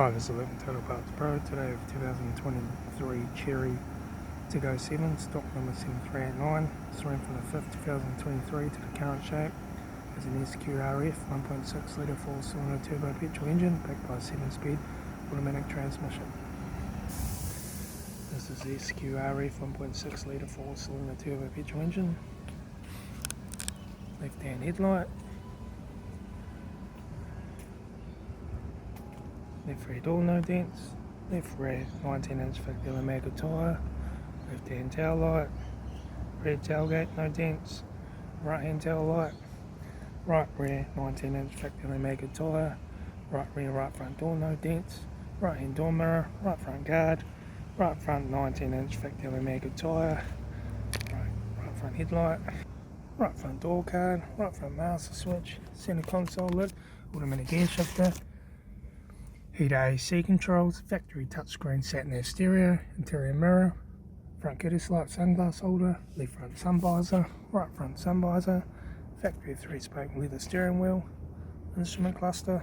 Hi, this is Litre Total Parts Pro. Today with 2023 Chery Tiggo 7, stock number 7389. It's ran from the 5th 2023 to the current shape. It's an SQRF 1.6 litre 4-cylinder turbo petrol engine backed by a 7-speed automatic transmission. This is the SQRF 1.6 litre 4-cylinder turbo petrol engine. Left hand headlight. Left rear door no dents, left rear 19-inch factory Omega tyre, left hand tail light, rear tailgate no dents, right hand tail light, right rear 19-inch factory Omega tyre, right rear right front door no dents, right hand door mirror, right front guard, right front 19-inch factory Omega tyre, right front headlight, right front door card, right front master switch, centre console lid, automatic gear shifter, heater AC controls, factory touchscreen satnav stereo, interior mirror, front courtesy light sunglass holder, left front sun visor, right front sun visor, factory 3-spoke leather steering wheel, instrument cluster,